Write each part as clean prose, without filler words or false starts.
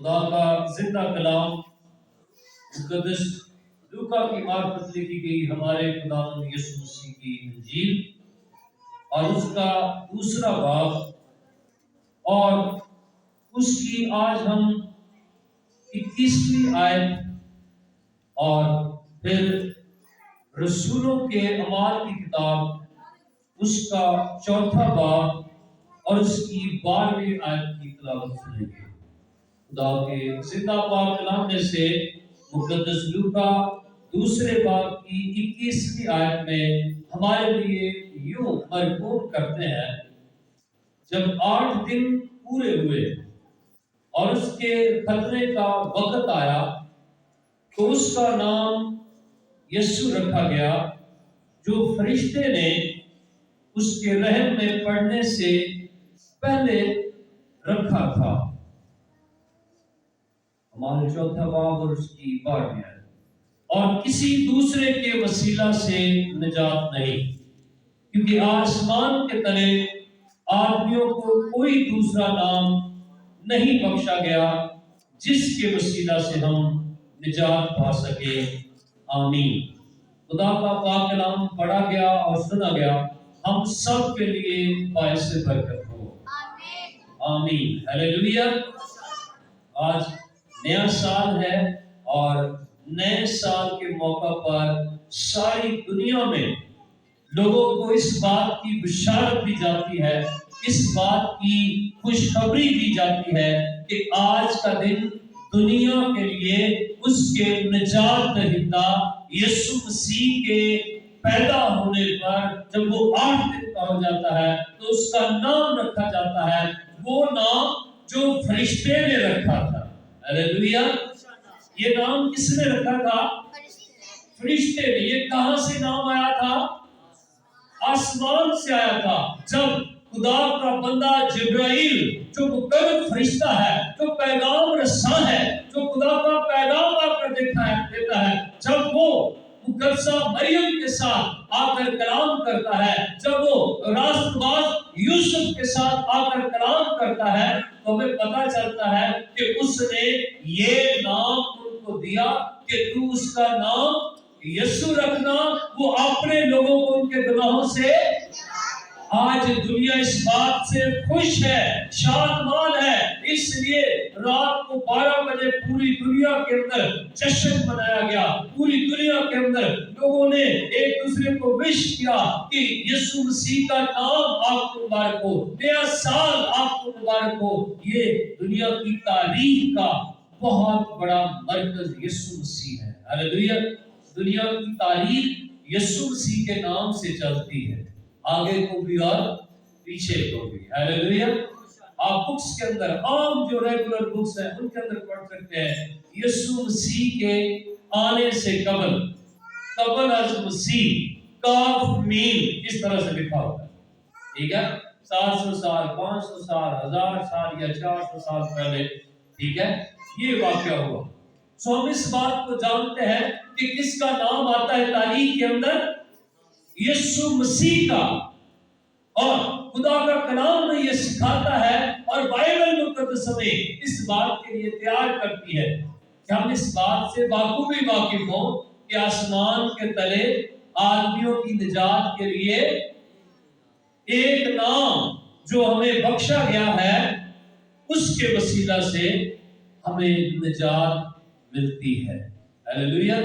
خدا کا زندہ کلام مقدس لوکا کی معرفت لکھی گئی ہمارے خداوند یسوع مسیح کی انجیل اور اس کا دوسرا باب، اور اس کی آج ہم 21ویں آیت اور پھر رسولوں کے اعمال کی کتاب اس کا چوتھا باب اور اس کی 12ویں آیت کی تلاوت سنیں گے۔ خدا کے زندہ پاک کلام میں سے مقدس لوکا دوسرے باب کی 21ویں آیت میں ہمارے لیے یوں مرغوب کرتے ہیں، جب 8 دن پورے ہوئے اور اس کے ختنے کا وقت آیا تو اس کا نام یسوع رکھا گیا، جو فرشتے نے اس کے رحم میں پڑنے سے پہلے رکھا تھا۔ ہمارے چوتھا باب اور اس کی 12ویں آیت۔ اور کسی دوسرے کے وسیلہ سے نجات نہیں، کیونکہ آسمان کے تلے آدمیوں کو کوئی دوسرا نام نہیں بخشا گیا جس کے وسیلہ سے ہم نجات پا سکے۔ آمین۔ خدا کا پاک کلام پڑھا گیا اور سنا گیا، ہم سب کے لیے باعث برکت ہو۔ آمین۔ ہلیلویا۔ آج نیا سال ہے اور نئے سال کے موقع پر ساری دنیا میں لوگوں کو اس بات کی بشارت دی جاتی ہے، اس بات کی خوشخبری دی جاتی ہے کہ آج کا دن دنیا کے لیے اس کے نجات دہندہ یسوع مسیح کے پیدا ہونے پر جب وہ 8 دن کا ہو جاتا ہے تو اس کا نام رکھا جاتا ہے، وہ نام جو فرشتے نے رکھا تھا۔ ہلیلویا۔ یہ نام کس نے رکھا تھا؟ فرشتے نے۔ یہ کہاں سے نام آیا تھا؟ آسمان سے آیا تھا۔ جب خدا کا بندہ جبرائیل، جو مقرب فرشتہ ہے، جو پیغام رساں ہے، جو خدا کا پیغام آ کر دیتا ہے، جب وہ مقدسہ مریم کے ساتھ آ کر کلام کرتا ہے، جب وہ راست باز یوسف کے ساتھ آ کر کلام کرتا ہے، تو ہمیں پتہ چلتا ہے کہ اس نے یہ نام ان کو دیا کہ تو اس کا نام یسوع رکھنا، وہ اپنے لوگوں کو ان کے گناہوں سے۔ آج دنیا اس بات سے خوش ہے، شادمان ہے، اس لیے رات کو 12 بجے پوری دنیا کے اندر جشن منایا گیا۔ پوری دنیا کے اندر لوگوں نے ایک دوسرے کو وش کیا کہ یسوع مسیح کا نام آپ کو مبارک ہو، نیا سال آپ کو مبارک ہو۔ یہ دنیا کی تاریخ کا بہت بڑا مرکز یسوع مسیح ہے۔ ہلیلویا۔ دنیا کی تاریخ یسوع مسیح کے نام سے چلتی ہے، آگے کو بھی اور پیچھے کو بھی۔ ہلیلویا۔ آپ بکس کے اندر، عام جو ریگولر بکس ہیں ان کے اندر پڑھ سکتے ہیں، یسوع مسیح کے آنے سے قبل از مسیح، کاف میم اس طرح سے لکھا ہوتا ہے، ٹھیک ہے؟ 700 سال، 500 سال، 1000 سال یا 400 سال پہلے، ٹھیک ہے، یہ واقعہ ہوا۔ سو ہم اس بات کو جانتے ہیں کہ کس کا نام آتا ہے تاریخ کے اندر؟ یسوع مسیح کا۔ اور خدا کا کلام میں یہ سکھاتا ہے اور بائبل مقدس ہمیں اس بات کے لیے تیار کرتی ہے کہ ہم اس بات سے بخوبی واقف ہوں کہ آسمان کے تلے آدمیوں کی نجات کے لیے ایک نام جو ہمیں بخشا گیا ہے، اس کے وسیلہ سے ہمیں نجات ملتی ہے۔ ہلیلویا۔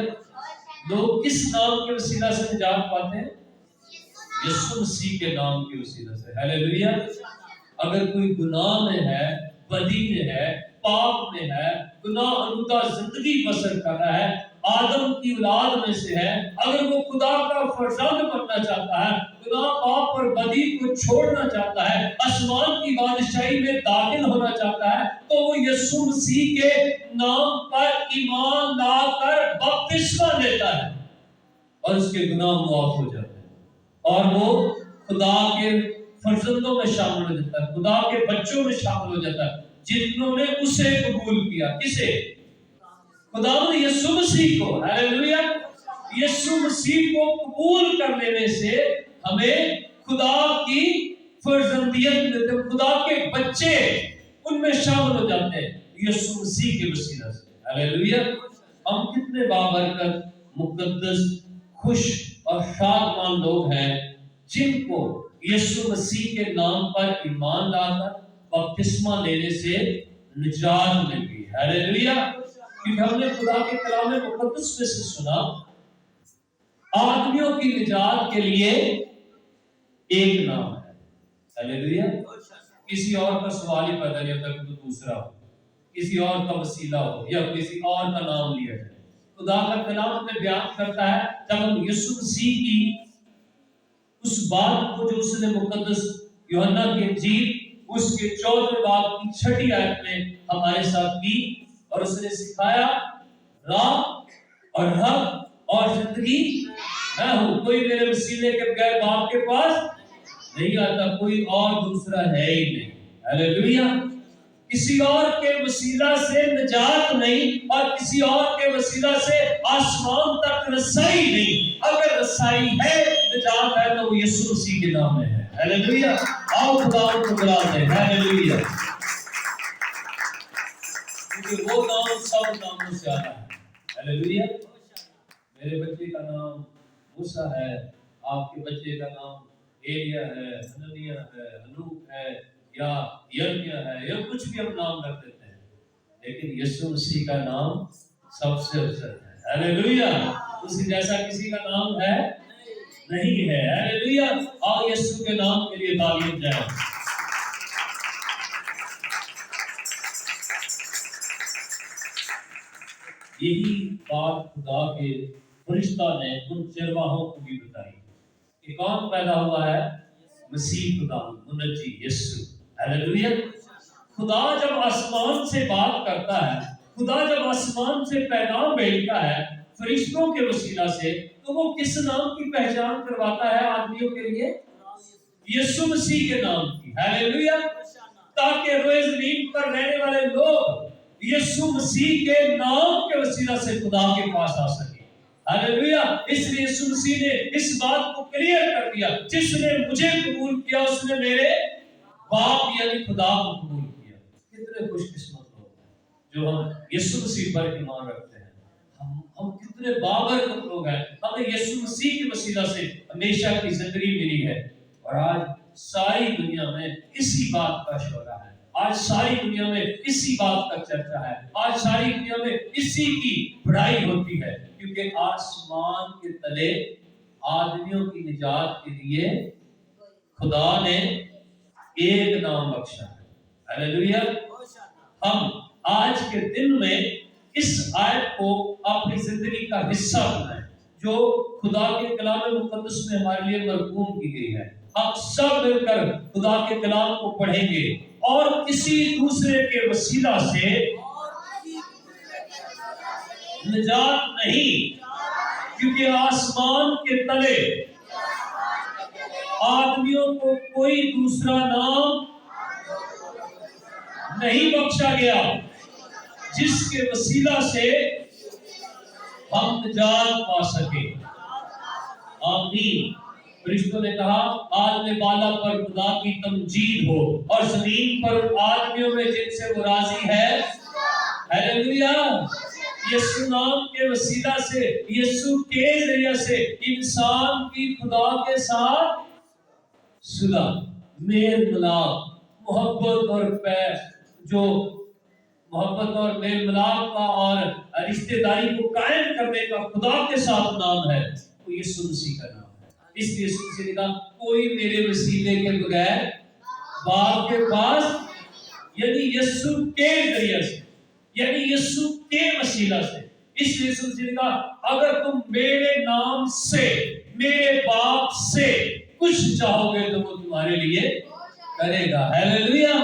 لوگ کس نام کے وسیلہ سے نجات پاتے ہیں؟ یسوع مسیح کے نام کے وسیلہ سے۔ ہلیلویا۔ اگر کوئی گناہ میں ہے، بدی میں ہے، پاپ میں ہے، گناہ آلودہ زندگی بسر کر رہا ہے، آدم کی اولاد میں سے ہے، اگر وہ خدا کا فرزند بننا چاہتا ہے، گناہ پاپ اور بدی کو چھوڑنا چاہتا ہے، آسمان کی بادشاہی میں داخل ہونا چاہتا ہے، تو وہ یسوع مسیح کے نام پر ایمان لا کر بپتسمہ لیتا ہے اور اس کے گناہ معاف ہو جاتے ہیں، اور وہ خدا کے فرزندوں میں شامل ہو جاتا ہے، خدا کے بچوں میں شامل ہو جاتا ہے جنہوں نے اسے قبول کیا۔ کسے؟ خدا یسوع مسیح کو۔ ہلیلویا۔ یسوع مسیح کو قبول کر لینے سے ہمیں خدا کی فرزندیت ملتی ہے، خدا کے بچے ان میں شامل ہو جاتے ہیں۔ یسوع مسیح کے وسیلہ سے۔ ہاللیلویا۔ ہم کتنے بابرکت، مقدس، خوش اور شادمان لوگ ہیں جن کو یسوع مسیح کے نام پر ایمان لا کر بپتسمہ لینے سے نجات مل گئی۔ ہاللیلویا۔ کیونکہ ہم نے خدا کے کلام مقدس میں سے سنا آدمیوں کی نجات کے لیے ایک نام ہے۔ ہاللیلویا۔ کسی اور کا سوال ہی پیدا نہیں ہوتا کہ وہ دوسرا ہو، کسی اور کا وسیلہ ہو یا کسی اور کا نام لیا جائے۔ خدا کا کلام ہمیں بیان کرتا ہے جب ہم یسوع مسیح کی اس بات کو جو اس نے مقدس یوحنا کی انجیل اس کے 14 باب کی 6 آیت میں ہمارے ساتھ کی، اور اس نے سکھایا راہ اور حق اور زندگی میں ہوں، کوئی میرے وسیلے کے بغیر باپ کے پاس نہیں آتا، کوئی اور دوسرا ہے ہی نہیں۔ ہاللیلویا۔ کسی اور کے وسیلہ سے نجات نہیں، اور کسی اور کے وسیلہ سے آسمان تک رسائی نہیں۔ اگر رسائی ہے، نجات ہے، تو وہ یسوع مسیح کے نام میں ہے۔ ہاللیلویا۔ آؤ خدا کو بلا دیں۔ ہاللیلویا۔ کیونکہ وہ نام سب ناموں سے آتا ہے۔ ہاللیلویا۔ میرے بچے کا نام موسیٰ ہے، آپ کے بچے کا نام ایلیا ہے، حنانیہ ہے، ہنوک ہے، یا یرمیا ہے، یا کچھ بھی ہم نام رکھ دیتے ہیں، لیکن یسوع مسیح کا نام سب سے افضل ہے۔ ہاللیلویا۔ اس جیسا کسی کا نام ہے نہیں ہے۔ ہاللیلویا۔ آؤ یسوع کے نام کے لیے تعلیم جائے۔ یہی بات خدا کے فرشتہ نے ان چرواہوں کو بھی بتائی کہ کون پیدا ہوا ہے؟ مسیح خدا منجی یسوع۔ ہاللیلویا۔ خدا جب آسمان سے بات کرتا ہے، خدا جب آسمان سے پیغام بھیجتا ہے فرشتوں کے وسیلہ سے، تو وہ کس نام کی پہچان کرواتا ہے آدمیوں کے لیے؟ یسوع مسیح کے نام کی۔ ہاللیلویا۔ تاکہ روئے زمین پر رہنے والے لوگ یسوع مسیح کے نام کے وسیلہ سے خدا کے پاس آ سکے۔ ہاللیلویا۔ اس لیے یسوع مسیح نے اس بات کو کلیئر کر دیا، جس نے مجھے قبول کیا اس نے میرے باپ یعنی خدا کو قبول کیا۔ کتنے خوش قسمت لوگ ہیں جو ہم یسوع مسیح پر ایمان رکھتے ہیں۔ ہم کتنے بابرکت لوگ ہیں، ہمیں یسوع مسیح کے وسیلہ سے ہمیشہ کی زندگی ملی ہے، اور آج ساری دنیا میں اسی بات کا شعلہ ہے، آج ساری دنیا میں اسی بات کا چرچا ہے، آج ساری دنیا میں اسی کی بڑائی ہوتی ہے، کیونکہ آسمان کے تلے آدمیوں کی نجات کے لیے خدا نے ایک نام بخشا ہے۔ ہاللیلویا۔ ہم آج کے دن میں اس آیت کو اپنی زندگی کا حصہ بنائیں جو خدا کے کلام مقدس میں ہمارے لیے مرقوم کی گئی ہے۔ ہم سب مل کر خدا کے کلام کو پڑھیں گے، اور کسی دوسرے کے وسیلہ سے نجات نہیں، کیونکہ آسمان کے تلے آدمیوں کو کوئی دوسرا نام نہیں بخشا گیا جس کے وسیلہ سے ہم نجات پا سکے۔ آمین۔ فرشتوں نے کہا عالم بالا پر خدا کی تمجید ہو، اور زمین پر آدمیوں میں جن سے وہ راضی ہے۔ ہاللیلویا۔ یسوع نام کے وسیلہ سے، یسوع کے ذریعے سے انسان کی خدا کے ساتھ صلح، میل ملاپ، محبت اور میل ملاپ کا اور رشتہ داری کو قائم کرنے کا خدا کے ساتھ نام ہے، وہ یسوع مسیح کا نام ہے۔ اس لیے یسوع مسیح نے کہا کوئی میرے وسیلے کے بغیر باپ کے پاس، یعنی یسوع کے ذریعے سے، یعنی یسوع کے وسیلہ سے۔ اس لیے یسوع مسیح نے کہا اگر تم میرے نام سے، میرے باپ سے کچھ چاہو گے تو وہ تمہارے لیے کرے گا۔ ہاللیلویا۔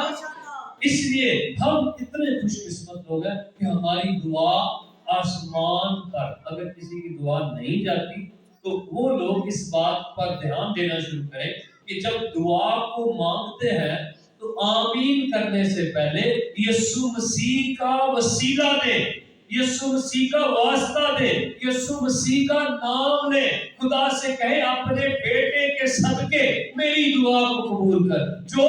اس لیے ہم اتنے خوش قسمت لوگ ہیں کہ ہماری دعا آسمان پر، اگر کسی کی دعا نہیں جاتی تو وہ لوگ اس بات پر دھیان دینا شروع کریں کہ جب دعا کو مانگتے ہیں تو آمین کرنے سے پہلے یسوع مسیح کا وسیلہ دے، یسوع مسیح کا واسطہ دے، یسوع مسیح کا نام لے، خدا سے کہے اپنے بیٹے کے صدقے میری دعا کو قبول کر، جو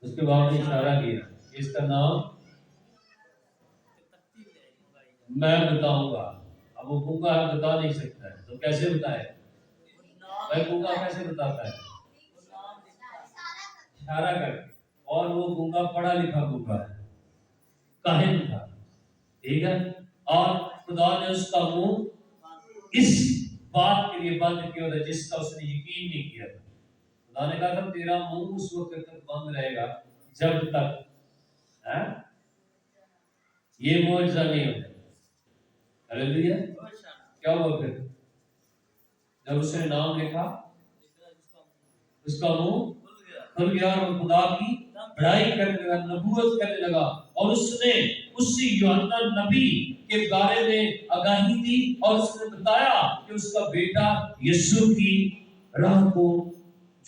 اس کے بعد نے اشارہ کیا، اس کا نام میں بتاؤں گا۔ اب وہ گونگا بتا نہیں سکتا ہے تو کیسے بتائے؟ میں گونگا کیسے بتاتا ہے؟ اشارہ کر کے۔ اور وہ گونگا پڑھا لکھا گونگا ہے، کاہن تھا، ٹھیک ہے، اور خدا نے اس کا منہ اس بات کے لیے بند کیا تھا جس کا اس نے یقین نہیں کیا تھا۔ خدا نے کہا تھا تیرا منہ اس وقت تک بند رہے گا جب تک یہ معجزہ نہیں ہو جائے۔ ہلیلویا۔ کیا ہوا پھر؟ جب اس نے نام لکھا اس کا منہ کھل گیا اور خدا کی بڑائی کرنے لگا، نبوت کرنے لگا، اور اس نے اسی یوحنا نبی کے بارے میں آگاہی دی اور اس نے بتایا کہ اس کا بیٹا یسوع کی راہ کو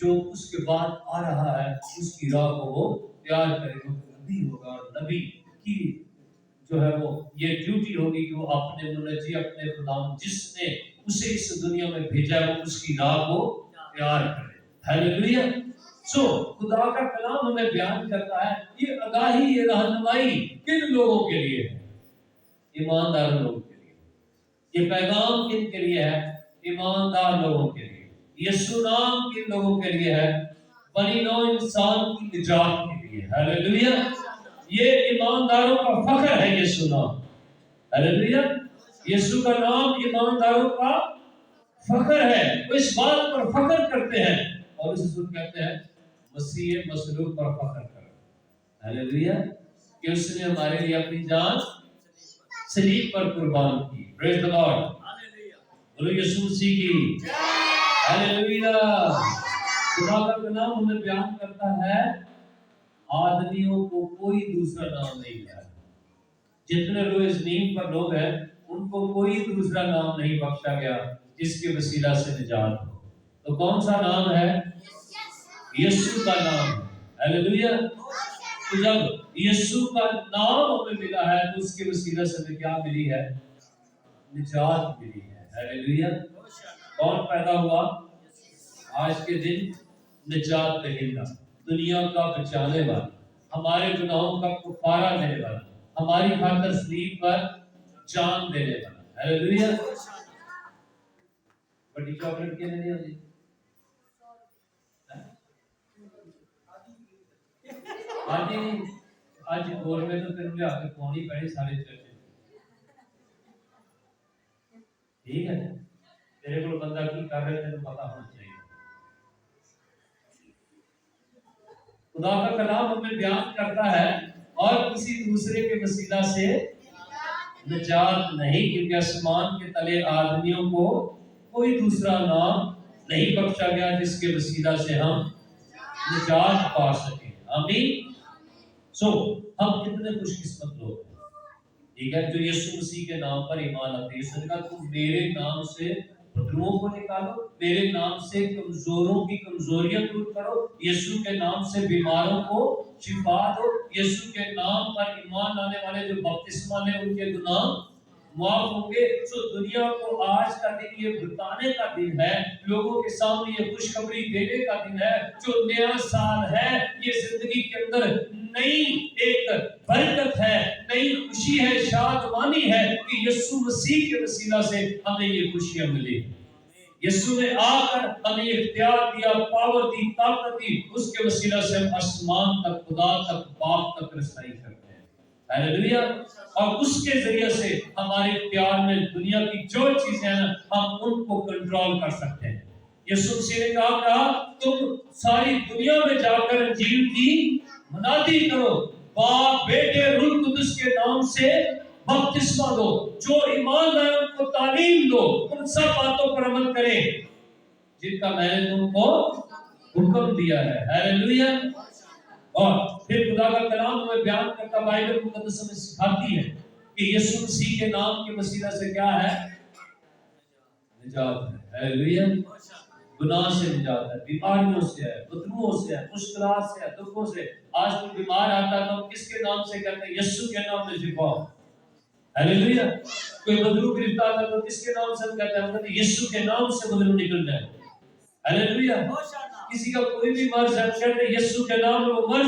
جو اس کے بعد آ رہا ہے اس کی راہ کو وہ تیار کرے گا، نبی ہوگا، اور نبی کی جو ہے وہ یہ ڈیوٹی ہوگی کہ وہ اپنے منجی اپنے خدا جس نے اسے اس دنیا میں بھیجا ہے وہ اس کی راہ کو تیار کرے۔ ہیلیلویا۔ سو خدا کا کلام ہمیں بیان کرتا ہے، یہ آگاہی، یہ رہنمائی کن لوگوں کے لیے ہے؟ ایماندار لوگوں کے لیے۔ یہ پیغام کن کے لیے ہے؟ ایماندار لوگوں کے لیے۔ یسوع نام کن لوگوں کے لیے ہے؟ بنی نوع انسان کی نجات کے لیے۔ ہیلیلویا۔ یہ ایمانداروں کا فخر ہے یسوع نام۔ ہیلیلویا۔ یسوع کا نام ایمانداروں کا فخر ہے، وہ اس بات پر فخر کرتے ہیں اور اس کو کہتے ہیں مسیح مصلوب پر فخر کرو۔ ہیلیلویا۔ کہ اس نے ہمارے لیے اپنی جان صلیب پر قربان کی۔ پریز دی لارڈ۔ بولو یسوع مسیح کی ہیلیلویا۔ خدا کا کلام ہمیں بیان کرتا ہے آدمیوں کو کوئی دوسرا نام نہیں ہے۔ جتنے روئے زمین پر لوگ ہیں ان کو کوئی دوسرا نام نہیں بخشا گیا جس کے وسیلہ سے نجات ہو۔ تو کون سا نام ہے؟ یسوع کا نام ہے۔ ہیلیلویا۔ تو جب یسوع کا نام ہمیں ملا ہے تو اس کے وسیلہ سے ہمیں کیا ملی ہے؟ نجات ملی ہے۔ ہیلیلویا۔ کون پیدا ہوا آج کے دن؟ نجات دہندہ، دنیا کا بچانے والا، ہمارے گناہوں کا کفارہ دینے والا، ہماری خاطر صلیب پر جان دینے والا۔ ہیلیلویا۔ بڑی چاکلیٹ کیا نہیں ہوتی؟ آج گول میں تو پھر مجھے آ کے پہنچی پڑی سارے چرچے، ٹھیک ہے؟ تیرے کو بندہ کی کر رہے تھے پتا ہونا چاہیے۔ خدا کا کلام ہمیں بیان کرتا ہے اور کسی دوسرے کے وسیلہ سے نجات نہیں، کیونکہ آسمان کے تلے آدمیوں کو کوئی دوسرا نام نہیں بخشا گیا جس کے وسیلہ سے ہم نجات پا سکیں۔ آمین۔ سو ہم کتنے خوش قسمت لوگ ہیں، ٹھیک ہے، جو یسوع مسیح کے نام پر ایمان لاتے ہیں۔ یسوع نے کہا تم میرے نام سے بدروؤں کو نکالو، میرے نام سے کمزوروں کی کمزوریاں دور کرو، یسوع کے نام سے بیماروں کو شفا دو، یسوع کے نام پر ایمان لانے والے جو بپتسمہ لیں ان کے گناہ معاف ہوں گے۔ سو دنیا کو آج کا دن یہ بتانے کا دن ہے، لوگوں کے سامنے یہ خوشخبری دینے کا دن ہے، جو نیا سال ہے یہ زندگی کے اندر نئی ایک برکت ہے، نئی خوشی ہے، شادمانی ہے کہ یسوع مسیح کے وسیلہ سے ہمیں یہ خوشیاں ملی۔ یسوع نے آ کر ہمیں اختیار دیا، پاور دی، طاقت دی، اس کے وسیلہ سے ہم آسمان تک، خدا تک، باپ تک رسائی کرتے ہیں۔ ہیلیلویا۔ اور اس کے ذریعے سے ہمارے اختیار میں دنیا کی جو چیزیں ہیں ہم ان کو کنٹرول کر سکتے ہیں۔ یسوع مسیح نے کہا تم ساری دنیا میں جا کر انجیل کی منادی کرو، باپ، بیٹے، روح القدس کے نام سے بپتسمہ دو، جو ایمان لائے ان کو تعلیم دو، ان سب باتوں پر عمل کریں جن کا میں نے تم کو حکم دیا ہے۔ ہیلیلویا۔ اور پھر خدا کا کلام ہمیں بیان کرتا، بائبل مقدس ہمیں سکھاتی ہے کہ یسوع مسیح کے نام کے وسیلہ سے کیا ہے؟ نجات ہے۔ ہیلیلویا۔ گناہ سے نجات ہے، بیماریوں سے ہے، بدبوؤں سے ہے، مشکلات سے ہے، دکھوں سے۔ آج کوئی بیمار آتا ہے تو ہم کس کے نام سے کہتے ہیں؟ یسوع کے نام سے شفا ہو۔ ہیلیلویا۔ کوئی بدبو گرفتا ہے تو کس کے نام سے ہم کہتے ہیں؟ ہم کہتے ہیں یسوع کے نام سے بدبو نکل جائے۔ ہیلیلویا۔ کسی کا کوئی بھی مرض ہے کہتے ہیں یسوع کے نام میں وہ مرض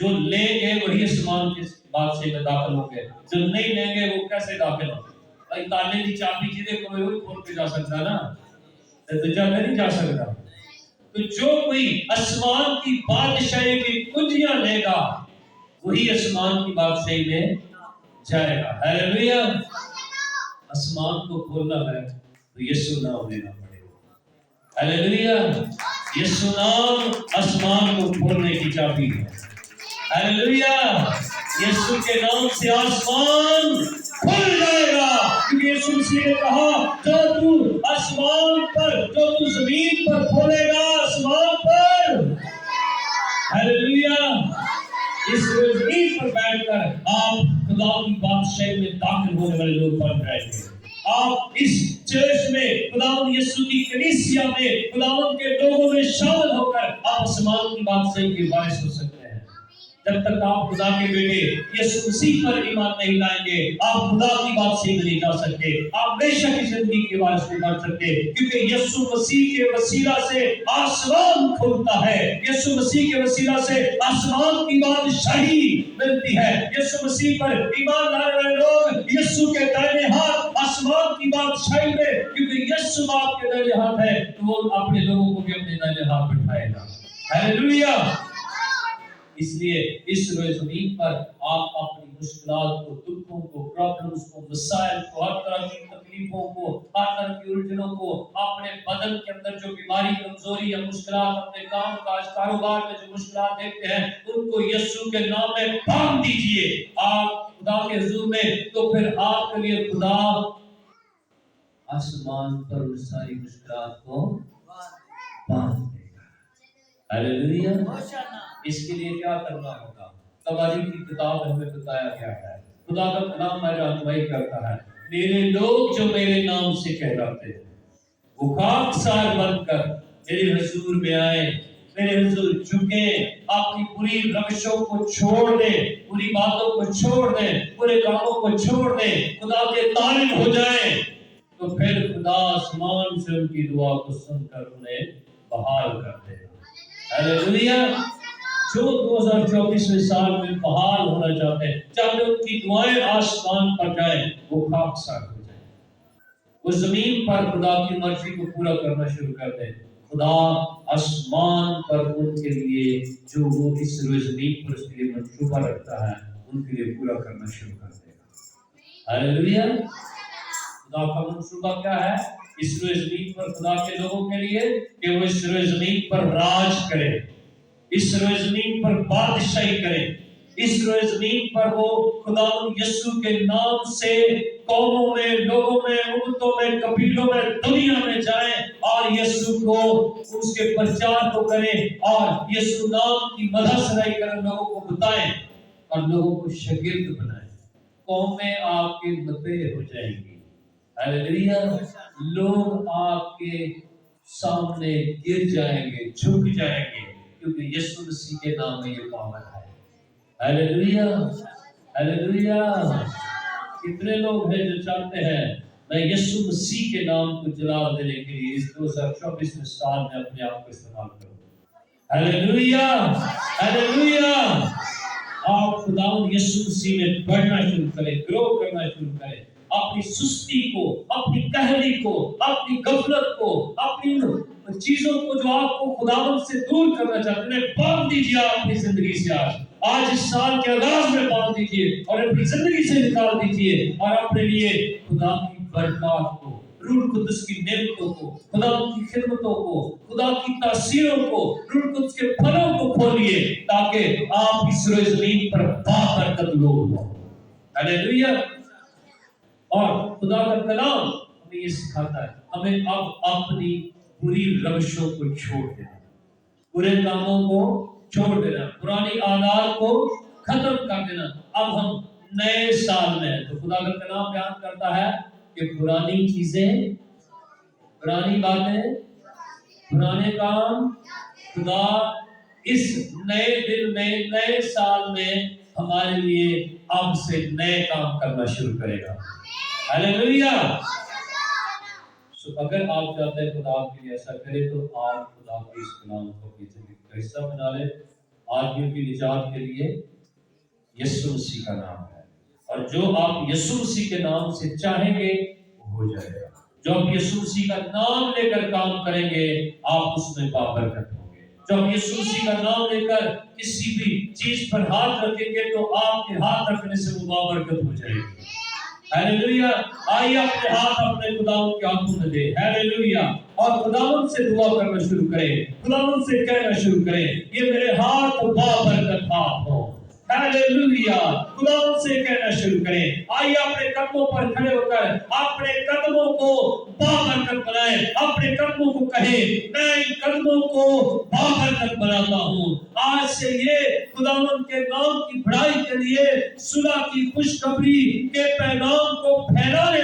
جو لیں گے وہی آسمان کے بادشاہی میں داخل ہوں گے، جو نہیں لیں گے وہ کیسے داخل ہوں گے؟ بھائی تالے کی چابی جیدے کوئی وہی کھول کے جا سکتا نا، دوجا نہیں جا سکتا۔ تو جو کوئی آسمان کی بادشاہی کی کنجیاں لے گا وہی آسمان کی بادشاہی میں جائے گا۔ ہیلیلویا! آسمان کو کھولنا ہے تو یسوع نام لینا پڑے گا۔ ہیلیلویا! یسوع نام آسمان کو کھولنے کی چابی ہے۔ ہیلیلویا! یسوع کے نام سے آسمان کھل جائے گا، کیونکہ یسوع مسیح نے کہا جو تو آسمان پر، جو تو زمین پر کھولے گا آسمان پر۔ ہیلیلویا! اس زمین پر بیٹھ کر آپ خدا کی بادشاہی میں داخل ہونے والے لوگ بن جائیں گے۔ آپ اس چرچ میں خداوند یسوع کی کلیسیا میں خداوند کے لوگوں میں شامل ہو کر آپ آسمان کی بادشاہی کے وارث ہو سکتے ہیں۔ جب تک آپ خدا کے بیٹے یسوع مسیح پر ایمان نہیں لائیں گے آپ خدا کی بادشاہی میں نہیں جا سکتے، آپ ہمیشہ کی زندگی کے وارث نہیں بن سکتے، کیونکہ یسوع مسیح کے وسیلہ سے آسمان کھلتا ہے، یسوع مسیح کے وسیلہ سے آسمان کی بادشاہی ملتی ہے۔ یسوع مسیح پر ایمان لانے والے لوگ یسوع کے دائیں ہاتھ آسمان کی بادشاہی میں، کیونکہ یسوع آپ کے دائیں ہاتھ ہے تو وہ اپنے لوگوں کو بھی اپنے دائیں ہاتھ بٹھائے گا۔ ہیلیلویا! اس لیے اس روئے زمین پر آپ اپنی مشکلات کو، دکھوں کو، پرابلمز کو، مسائل کو، ہر طرح کی تکلیفوں کو، ہر طرح کی الجھنوں کو، اپنے بدن کے اندر جو بیماری، کمزوری یا مشکلات، اپنے کام کاج، کاروبار میں جو مشکلات دیکھتے ہیں ان کو یسوع کے نام میں باندھ دیجئے آپ خدا کے حضور میں، تو پھر آپ کے لیے خدا آسمان پر ان ساری مشکلات کو باندھ دے گا۔ ہیلیلویا! اس کے لیے کیا کرنا ہوگا؟ تواریخ کی کتاب میں ہمیں بتایا گیا ہے، خدا کا کلام میں رہنمائی کرتا ہے، میرے لوگ جو میرے نام سے کہلاتے ہیں وہ خاکسار بن کر میرے حضور میں آئے، میرے حضور جھکیں، اپنی بری روشوں کو چھوڑ دیں، بری باتوں کو چھوڑ دیں، برے کاموں کو چھوڑ دیں، خدا کے طالب ہو جائیں، تو پھر خدا آسمان سے ان کی دعا کو سن کر انہیں بحال کر دے گا۔ ہیلیلویا! جو 2024 سال میں بحال ہونا چاہتے ہیں، چاہتے ان کی دعائیں آسمان پر جائیں، وہ خاکسار ہو جائیں، وہ زمین پر خدا کی مرضی کو پورا کرنا شروع کر دیں۔ خدا آسمان پر ان کے لیے جو وہ اس روز زمین پر اس کے لیے منصوبہ رکھتا ہے ان کے لیے پورا کرنا شروع کر دے گا۔ ہیلیلویا! خدا کا منصوبہ کیا ہے اس روز زمین پر خدا کے لوگوں کے لیے؟ کہ وہ اس روز زمین پر راج کرے، اس روئے زمین پر بادشاہی کریں، اس روئے زمین پر وہ خدا یسوع کے نام سے قوموں میں، لوگوں میں، امتوں میں، قبیلوں میں، دنیا میں جائیں اور یسوع کو اس کے پرچار کو کریں اور یسوع نام کی مدح سرائی کریں، لوگوں کو بتائیں اور لوگوں کو شاگرد بنائیں۔ قومیں آپ کے متبع ہو جائیں گی۔ ہیلیلویا! لوگ آپ کے سامنے گر جائیں گے، جھک جائیں گے، کیونکہ یسوع مسیح کے نام میں یہ پاور ہے۔ ہیلیلویا! ہیلیلویا! کتنے لوگ ہیں جو چاہتے ہیں میں یسوع مسیح کے نام کو جلال دینے کے لیے اس 2024 سال میں اپنے آپ کو استعمال کروں۔ ہیلیلویا! ہیلیلویا! آپ خداوند یسوع مسیح میں بڑھنا شروع کریں، گرو کرنا شروع کریں، اپنی سستی کو، اپنی کہلی کو، اپنی غفلت کو، اپنی چیزوں کو جو آپ کو خداوند سے دور کرنا چاہتے ہیں باندھ دیجیے اپنی زندگی سے۔ آج اس سال کے آغاز میں باندھ دیجیے اور اپنی زندگی سے نکال دیجیے اور اپنے لیے خدا کی برکات کو، روح القدس کی نعمتوں کو، خدا کی خدمتوں کو، خدا کی تاثیروں کو، روح القدس کے پھلوں کو کھولیے تاکہ آپ اس روئے زمین پر بابرکت لوگ ہوں۔ ہیلیلویا! اور خدا کا کلام ہمیں یہ سکھاتا ہے ہمیں اب اپنی بری روشوں کو چھوڑ دینا، برے کاموں کو چھوڑ دینا، پرانی عادات کو ختم کر دینا۔ اب ہم نئے سال میں ہیں تو خدا کا کلام بیان کرتا ہے کہ پرانی چیزیں، پرانی باتیں، پرانے کام خدا اس نئے دن میں، نئے سال میں ہمارے لیے اب سے نئے کام کرنا شروع کرے گا۔ ہیلیلویا! اگر آپ چاہتے ہیں خدا آپ کے لیے ایسا کرے تو آپ خدا کے اس کلام کو اپنی زندگی کا حصہ بنا لیں۔ آدمیوں کی نجات کے لیے یسوع مسیح کا نام ہے، اور جو آپ یسوع مسیح کے نام سے چاہیں گے وہ ہو جائے گا۔ جو آپ یسوع مسیح کا نام لے کر کام کریں گے آپ اس میں بابرکت ہوں گے۔ جو آپ یسوع مسیح کا نام لے کر کسی بھی چیز پر ہاتھ رکھیں گے تو آپ کے ہاتھ رکھنے سے وہ بابرکت ہو جائے گی۔ ہیلیلویا! آئیے اپنے ہاتھ اپنے خداوند کے ہاتھوں میں دیں، ہیلیلویا! اور خداوند سے دعا کرنا شروع کریں، خداوند سے کہنا شروع کریں، یہ میرے ہاتھ بابرکت ہاتھ ہوں۔ ہیلیلویا! خداوند سے کہنا شروع کریں۔ آئیے اپنے قدموں پر کھڑے ہو کر اپنے قدموں کو بابرکت بنائیں، اپنے قدموں کو کہیں میں ان قدموں کو بابرکت بناتا ہوں۔ آج سے یہ خداوند کے نام کی بڑائی کے لیے صلح کی خوشخبری کے پیغام کو پھیلانے